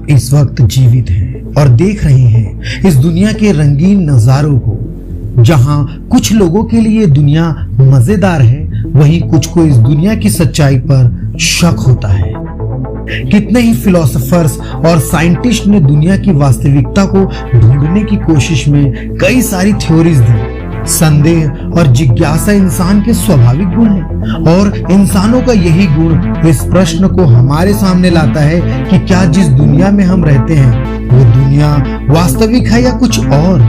आप इस वक्त जीवित हैं और देख रहे हैं इस दुनिया के रंगीन नजारों को। जहां कुछ लोगों के लिए दुनिया मजेदार है, वहीं कुछ को इस दुनिया की सच्चाई पर शक होता है। कितने ही फिलोसोफर्स और साइंटिस्ट ने दुनिया की वास्तविकता को ढूंढने की कोशिश में कई सारी थ्योरीज दी। संदेह और जिज्ञासा इंसान के स्वाभाविक गुण हैं और इंसानों का यही गुण इस प्रश्न को हमारे सामने लाता है कि क्या जिस दुनिया में हम रहते हैं वो दुनिया वास्तविक है या कुछ और।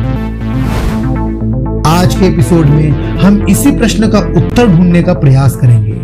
आज के एपिसोड में हम इसी प्रश्न का उत्तर ढूंढने का प्रयास करेंगे।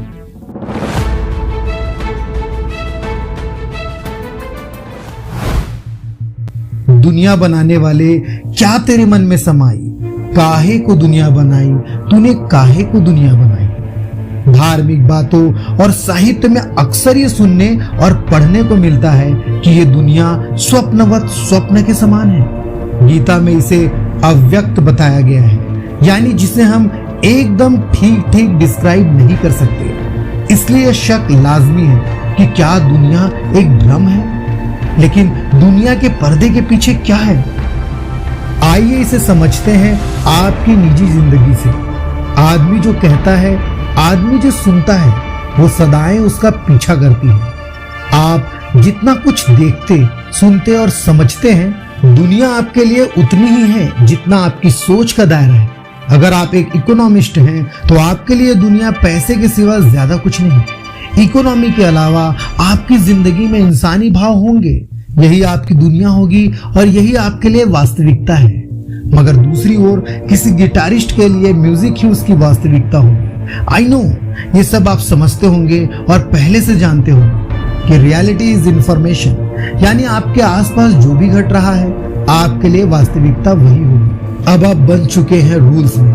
दुनिया बनाने वाले, क्या तेरे मन में समाई, काहे को दुनिया बनाई, तूने काहे को दुनिया बनाई। धार्मिक बातों और साहित्य में अक्सर ये सुनने और पढ़ने को मिलता है कि ये दुनिया स्वप्नवत, स्वप्न के समान है। गीता में इसे अव्यक्त बताया गया है, यानी जिसे हम एकदम ठीक ठीक डिस्क्राइब नहीं कर सकते। इसलिए शक लाजमी है कि क्या दुनिया एक भ्रम है। लेकिन दुनिया के पर्दे के पीछे क्या है, आइए इसे समझते हैं आपकी निजी जिंदगी से। आदमी जो कहता है, आदमी जो सुनता है, वो सदाएं उसका पीछा करती है। आप जितना कुछ देखते, सुनते और समझते हैं, दुनिया आपके लिए उतनी ही है जितना आपकी सोच का दायरा है। अगर आप एक इकोनॉमिस्ट हैं तो आपके लिए दुनिया पैसे के सिवा ज्यादा कुछ नहीं। इकोनॉमी के अलावा आपकी जिंदगी में इंसानी भाव होंगे, यही आपकी दुनिया होगी और यही आपके लिए वास्तविकता है। मगर दूसरी ओर किसी गिटारिस्ट के लिए म्यूजिक ही उसकी वास्तविकता होगी। आई नो, ये सब आप समझते होंगे और पहले से जानते होंगे कि रियलिटी इज इंफॉर्मेशन, यानी आपके आसपास जो भी घट रहा है आपके लिए वास्तविकता वही होगी। अब आप बन चुके हैं रूल्स में।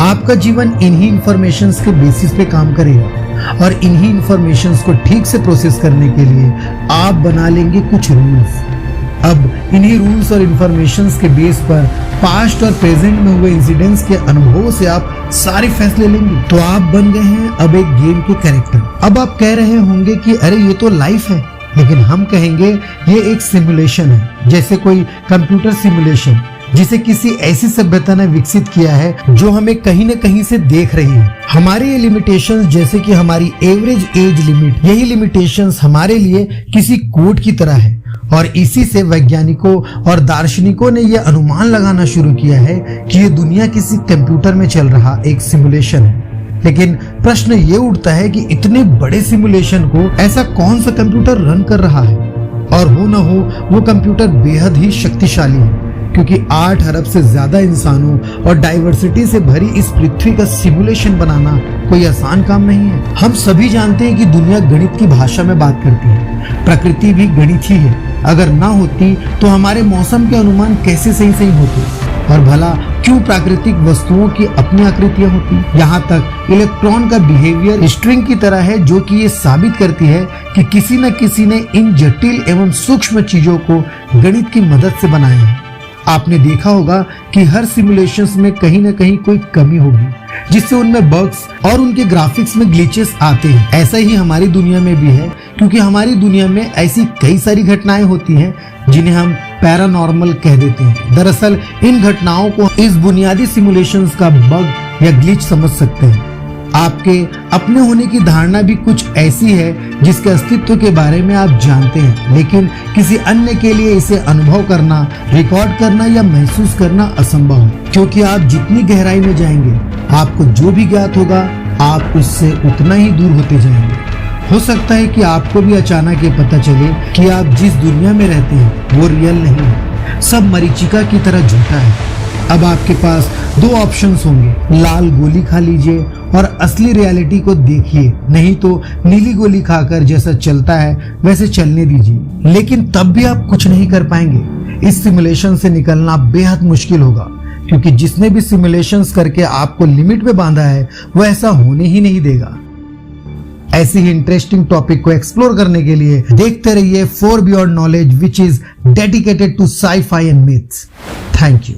आपका जीवन इन्हीं इंफॉर्मेशंस के बेसिस पे काम करेगा और इन्हीं इंफॉर्मेशंस को ठीक से प्रोसेस करने के लिए आप बना लेंगे कुछ रूल्स। अब इन्हीं रूल्स और इंफॉर्मेशंस के बेस पर पास्ट और प्रेजेंट में हुए इंसिडेंट्स के अनुभवों से आप सारे फैसले लेंगे। तो आप बन गए हैं अब एक गेम के कैरेक्टर। अब आप कह रहे होंगे कि अरे ये तो लाइफ है, लेकिन हम कहेंगे ये एक सिमुलेशन है, जैसे कोई कंप्यूटर सिमुलेशन जिसे किसी ऐसी सभ्यता ने विकसित किया है जो हमें कहीं न कहीं से देख रही है। हमारे ये लिमिटेशंस, जैसे कि हमारी एवरेज एज लिमिट, यही लिमिटेशंस हमारे लिए किसी कोड की तरह है और इसी से वैज्ञानिकों और दार्शनिकों ने यह अनुमान लगाना शुरू किया है कि ये दुनिया किसी कंप्यूटर में चल रहा एक सिमुलेशन है। लेकिन प्रश्न ये उठता है कि इतने बड़े सिमुलेशन को ऐसा कौन सा कंप्यूटर रन कर रहा है, और हो ना हो वो कंप्यूटर बेहद ही शक्तिशाली है, क्योंकि 8 अरब से ज्यादा इंसानों और डाइवर्सिटी से भरी इस पृथ्वी का सिमुलेशन बनाना कोई आसान काम नहीं है। हम सभी जानते हैं कि दुनिया गणित की भाषा में बात करती है, प्रकृति भी गणित ही है। अगर ना होती तो हमारे मौसम के अनुमान कैसे सही सही होते, और भला क्यों प्राकृतिक वस्तुओं की अपनी आकृतियां होती। यहाँ तक इलेक्ट्रॉन का बिहेवियर स्ट्रिंग की तरह है, जो कि ये साबित करती है कि किसी न किसी ने इन जटिल एवं सूक्ष्म चीजों को गणित की मदद से बनाया है। आपने देखा होगा कि हर सिमुलेशंस में कहीं न कहीं कोई कमी होगी, जिससे उनमें बग्स और उनके ग्राफिक्स में ग्लिचेस आते हैं। ऐसा ही हमारी दुनिया में भी है, क्योंकि हमारी दुनिया में ऐसी कई सारी घटनाएं होती हैं जिन्हें हम पैरानॉर्मल कह देते हैं। दरअसल इन घटनाओं को इस बुनियादी सिमुलेशंस का बग या ग्लिच समझ सकते हैं। आपके अपने होने की धारणा भी कुछ ऐसी है जिसके अस्तित्व के बारे में आप जानते हैं, लेकिन किसी अन्य के लिए इसे अनुभव करना, रिकॉर्ड करना या महसूस करना असंभव है। क्योंकि आप जितनी गहराई में जाएंगे, आपको जो भी ज्ञात होगा, आप उससे उतना ही दूर होते जाएंगे। हो सकता है कि आपको भी अचानक ये पता चले कि आप जिस दुनिया में रहते हैं वो रियल नहीं है, सब मरीचिका की तरह झूठा है। अब आपके पास 2 ऑप्शंस होंगे, लाल गोली खा लीजिए और असली रियलिटी को देखिए, नहीं तो नीली गोली खाकर जैसा चलता है वैसे चलने दीजिए। लेकिन तब भी आप कुछ नहीं कर पाएंगे। इस सिमुलेशन से निकलना बेहद मुश्किल होगा, क्योंकि जिसने भी सिमुलेशंस करके आपको लिमिट में बांधा है वो ऐसा होने ही नहीं देगा। ऐसी ही इंटरेस्टिंग टॉपिक को एक्सप्लोर करने के लिए देखते रहिए for beyond knowledge, which is dedicated to sci fi and myths. Thank you.